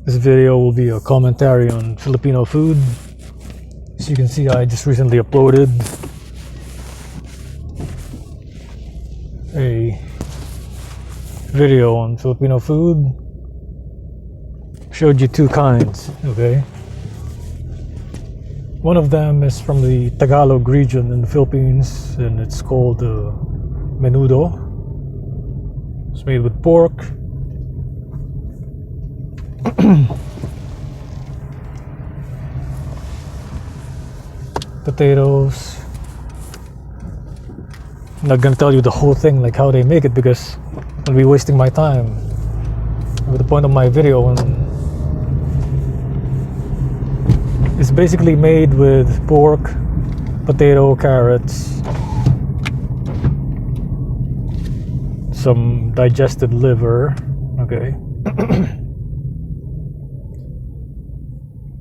This video will be a commentary on Filipino food. As you can see, I just recently uploaded a video on Filipino food. Showed you two kinds, okay? One of them is from the Tagalog region in the Philippines, and it's called menudo. It's made with pork, potatoes. I'm not gonna tell you the whole thing, like how they make it, because I'll be wasting my time with the point of my video. And it's basically made with pork, potato, carrots, some digested liver, okay?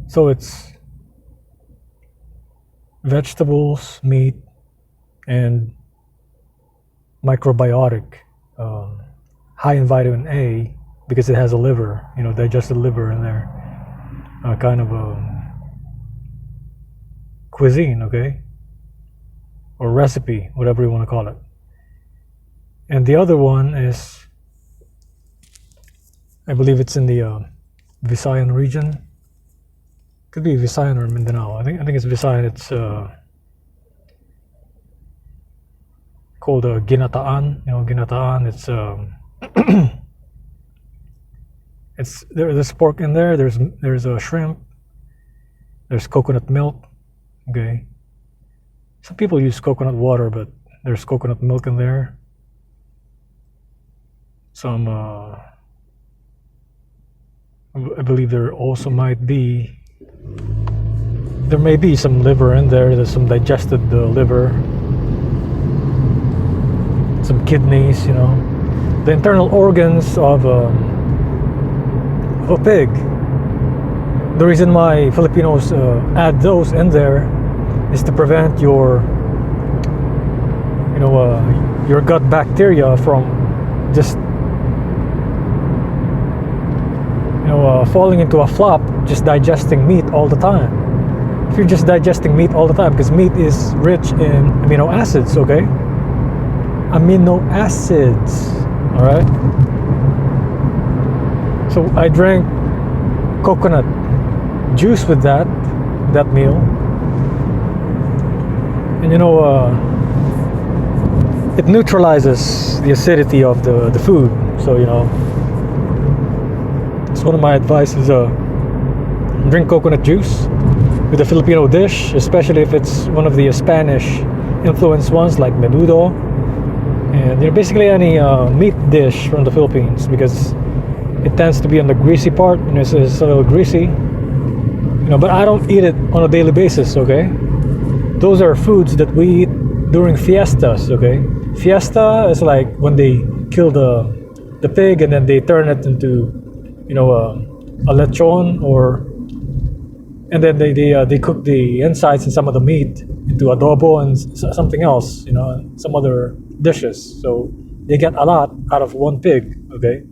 So it's vegetables, meat, and microbiotic, high in vitamin A, because it has a liver, digested liver in there, kind of a cuisine, okay, or recipe, whatever you want to call it. And the other one is, I believe it's in the Visayan region. Could be Visayan or Mindanao. I think it's Visayan. It's called ginataan. Ginataan. It's there's pork in there. There's a shrimp. There's coconut milk. Okay. Some people use coconut water, but there's coconut milk in there. Some, I believe there may be some liver in there. There's some digested liver, some kidneys, the internal organs of a pig. The reason why Filipinos add those in there is to prevent your gut bacteria from just falling into a flop, just digesting meat all the time. If you're just digesting meat all the time, because meat is rich in amino acids, okay? Amino acids, all right? So I drank coconut juice with that meal, and it neutralizes the acidity of the food. So it's one of my advices, drink coconut juice with a Filipino dish, especially if it's one of the Spanish influenced ones like menudo, and basically any meat dish from the Philippines, because it tends to be on the greasy part, it's a little greasy, but I don't eat it on a daily basis, okay? Those are foods that we eat during fiestas, okay? Fiesta is like when they kill the pig and then they turn it into a lechon, and then they cook the insides and some of the meat into adobo and something else, some other dishes. So they get a lot out of one pig, okay?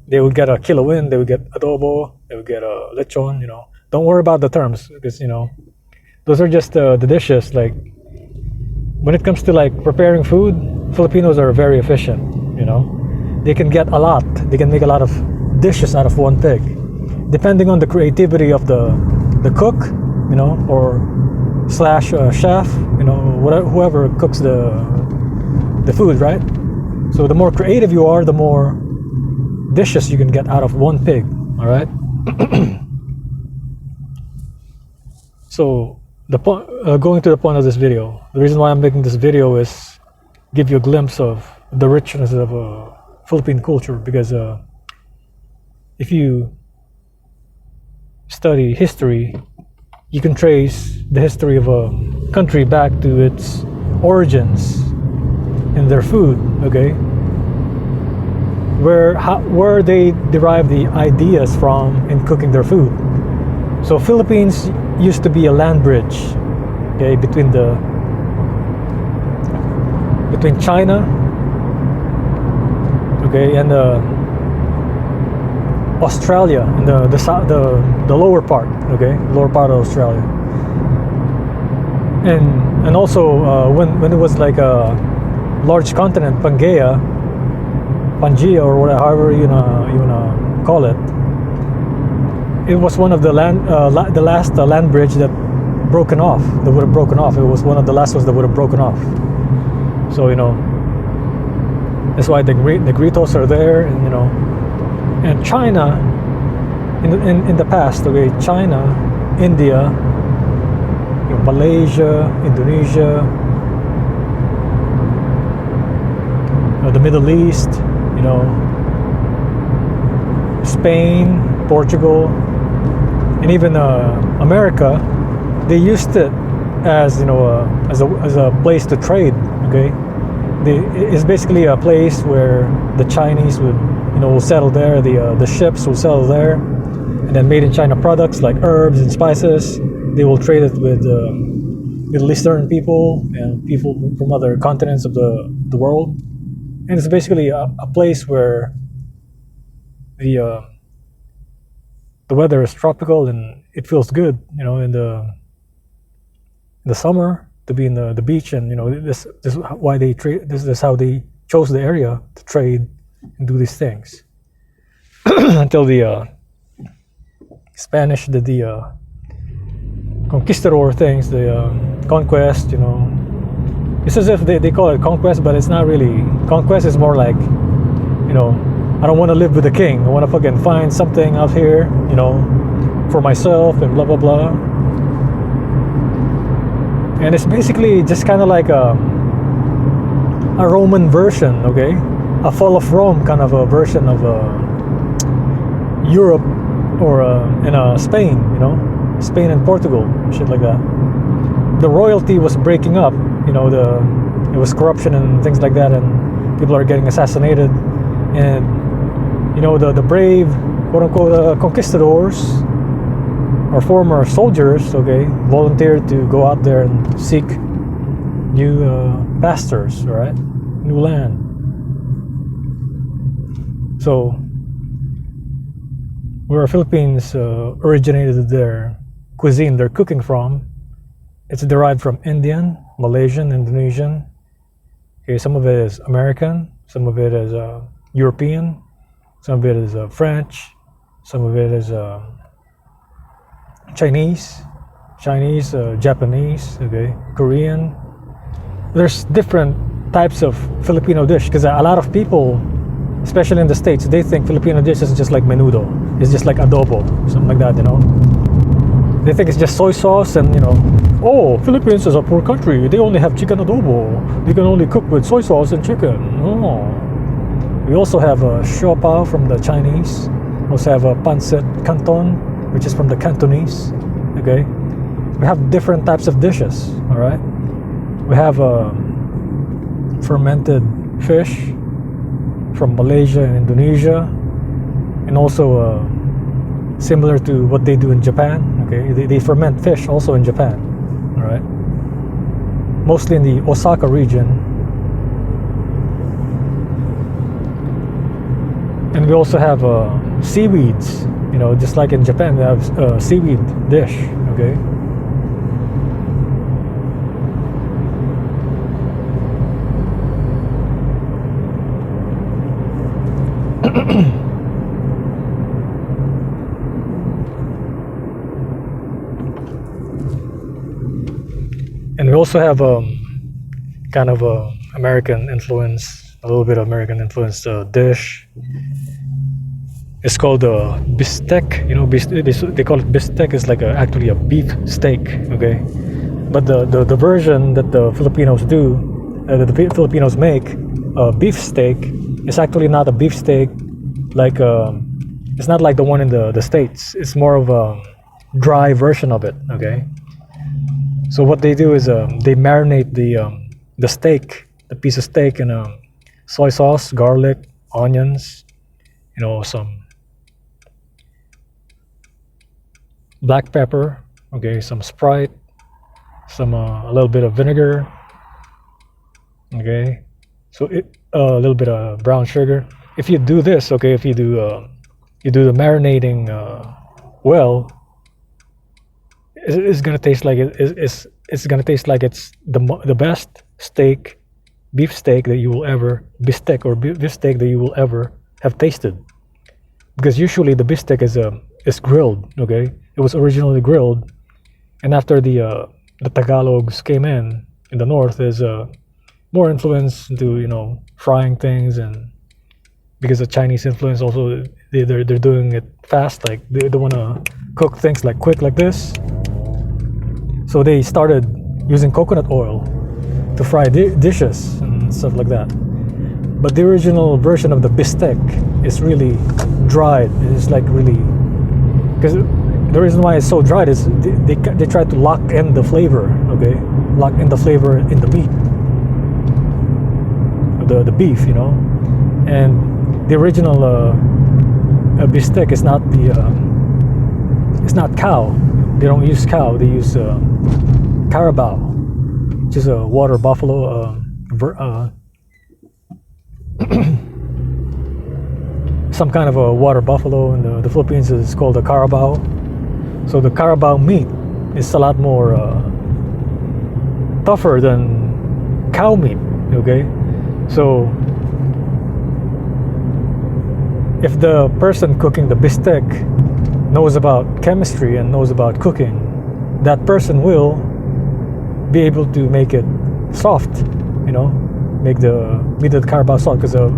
They would get a kilo in, they would get adobo, they would get a lechon, Don't worry about the terms, because, those are just the dishes. Like, when it comes to like preparing food, Filipinos are very efficient, They can get a lot. They can make a lot of dishes out of one pig, depending on the creativity of the cook, or slash chef, whoever cooks the food, right? So the more creative you are, the more dishes you can get out of one pig. All right. So the point, going to the point of this video, the reason why I'm making this video is give you a glimpse of the richness of Philippine culture, because if you study history, you can trace the history of a country back to its origins in their food, okay? Where they derive the ideas from in cooking their food. So Philippines used to be a land bridge, okay, between China, okay, and Australia, in the lower part, okay, lower part of Australia, and also when it was like a large continent, Pangea or whatever, however you wanna call it. It was one of the the last land bridge that broken off. That would have broken off. It was one of the last ones that would have broken off. So that's why the Negritos are there, and and China in the past. Okay, China, India, Malaysia, Indonesia, the Middle East, Spain, Portugal, and even America. They used it as as a place to trade. Okay, it's basically a place where the Chinese would will settle there. The ships will settle there, and then made in China products like herbs and spices. They will trade it with Middle Eastern people and people from other continents of the world. And it's basically a place where the weather is tropical and it feels good, in the summer to be in the beach, and this is why they trade. This is how they chose the area to trade and do these things until the Spanish did the conquistador things, the conquest. It's as if they call it conquest, but it's not really. Conquest is more like, I don't want to live with the king. I want to fucking find something out here, for myself and blah blah blah. And it's basically just kind of like a Roman version, okay, a fall of Rome kind of a version of Europe or in Spain, Spain and Portugal, shit like that. The royalty was breaking up, it was corruption and things like that, and people are getting assassinated, and the brave quote unquote conquistadors or former soldiers, okay, volunteered to go out there and seek new pastures, right, new land. So where Philippines originated their cuisine, their cooking from, it's derived from Indian, Malaysian, Indonesian. Okay, some of it is American, some of it is European, some of it is French, some of it is Chinese, Japanese, okay, Korean. There's different types of Filipino dish because a lot of people, especially in the States, they think Filipino dish is just like menudo. It's just like adobo, something like that, They think it's just soy sauce and, oh, Philippines is a poor country. They only have chicken adobo. They can only cook with soy sauce and chicken. Oh. We also have a siopaw from the Chinese. We also have a pancit canton, which is from the Cantonese. Okay. We have different types of dishes, all right? We have fermented fish from Malaysia and Indonesia, and also similar to what they do in Japan. Okay, they ferment fish also in Japan. All right, mostly in the Osaka region, and we also have seaweeds. Just like in Japan, we have seaweed dish. Okay. And we also have kind of a American influence, a little bit of American influenced dish. It's called bistec. They call it bistec. It's like actually a beef steak. Okay, but the version that the Filipinos do, that the Filipinos make, beef steak, is actually not a beef steak. Like it's not like the one in the States. It's more of a dry version of it. Okay. So what they do is they marinate the steak, the piece of steak, in soy sauce, garlic, onions, some black pepper, okay, some Sprite, some a little bit of vinegar, okay, so a little bit of brown sugar. If you do this, okay, if you do you do the marinating well, it's gonna taste like it's gonna taste like it's the best beef steak that you will ever beef steak that you will ever have tasted. Because usually the beef steak is grilled. Okay, it was originally grilled, and after the Tagalogs came in the north, is more influence into frying things, and because of Chinese influence also they're doing it fast, like they want to cook things like quick like this. So they started using coconut oil to fry dishes and stuff like that. But the original version of the bistec is really dried. It's like really, because the reason why it's so dried is they try to lock in the flavor. Okay, lock in the flavor in the meat, the beef, and the original bistec is not it's not cow. They don't use cow. They use carabao, which is a water buffalo. Some kind of a water buffalo in the Philippines is called a carabao. So the carabao meat is a lot more tougher than cow meat. Okay, so if the person cooking the bistec knows about chemistry and knows about cooking, that person will be able to make it soft, make the meat of the carabao soft, because the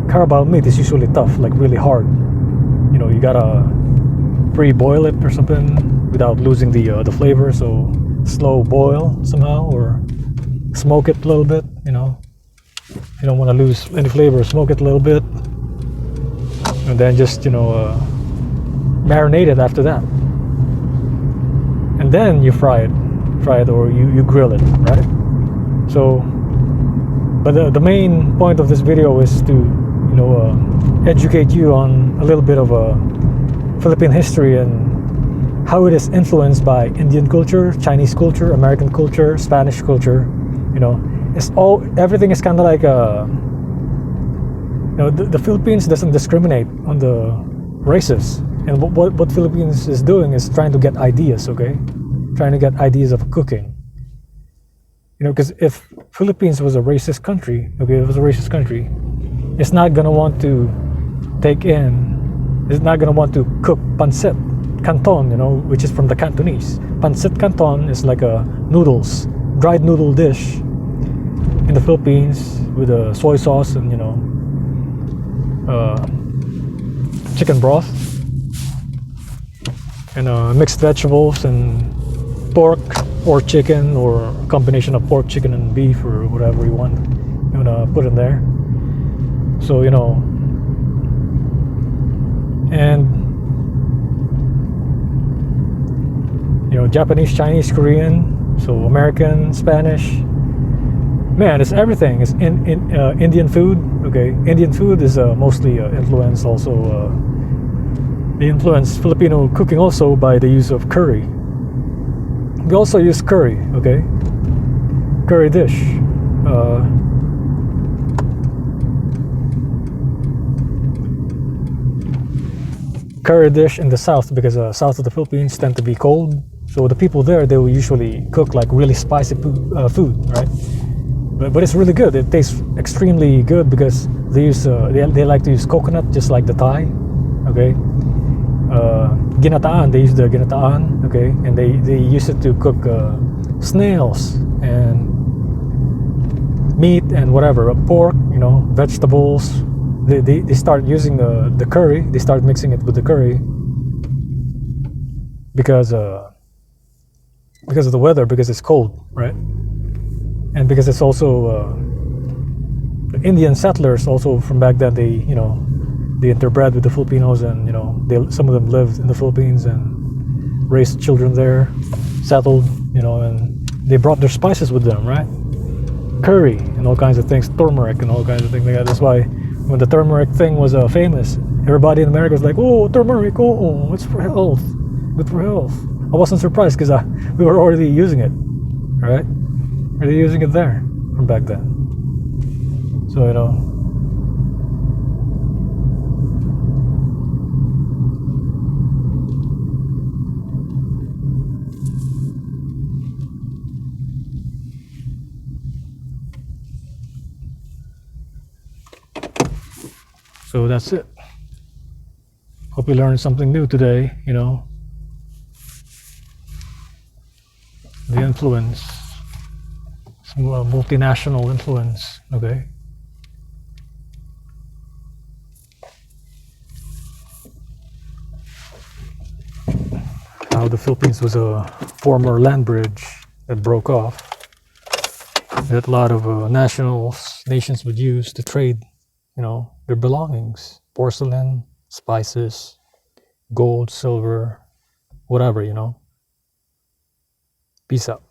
carabao meat is usually tough, like really hard. You gotta pre-boil it or something without losing the flavor, so slow boil somehow, or smoke it a little bit. If you don't want to lose any flavor, smoke it a little bit, and then just marinate it after that, and then you fry it, or you grill it, right? So, but the main point of this video is to educate you on a little bit of Philippine history and how it is influenced by Indian culture, Chinese culture, American culture, Spanish culture. Everything is kind of like the Philippines doesn't discriminate on the races. And what Philippines is doing is trying to get ideas, okay? Trying to get ideas of cooking. Because if Philippines was a racist country, it's not gonna want to it's not gonna want to cook pancit canton, which is from the Cantonese. Pancit canton is like a dried noodle dish in the Philippines with a soy sauce and chicken broth and mixed vegetables and pork or chicken, or a combination of pork, chicken, and beef, or whatever you want to put in there. So and Japanese, Chinese, Korean, so American, Spanish. Man, it's everything. It's in Indian food. Okay, Indian food is mostly influenced also. They influence Filipino cooking also by the use of curry. We also use curry. Okay, curry dish. Curry dish in the south, because south of the Philippines tend to be cold. So the people there, they will usually cook like really spicy food, right? But it's really good. It tastes extremely good because they use they like to use coconut, just like the Thai. Okay, ginataan. They use the ginataan. Okay, and they use it to cook snails and meat and whatever, pork. Vegetables. They start using the curry. They start mixing it with the curry because of the weather, because it's cold, right? And because it's also the Indian settlers also from back then, they interbred with the Filipinos, and some of them lived in the Philippines and raised children there, settled, and they brought their spices with them, right? Curry and all kinds of things, turmeric and all kinds of things like that. That's why when the turmeric thing was famous, everybody in America was like, "Oh, turmeric! Oh, it's for health, good for health." I wasn't surprised because we were already using it, right? Already using it there from back then. So So that's it. Hope you learned something new today, the influence, some multinational influence, okay? How the Philippines was a former land bridge that broke off, that a lot of nations would use to trade, their belongings, porcelain, spices, gold, silver, whatever, Peace out.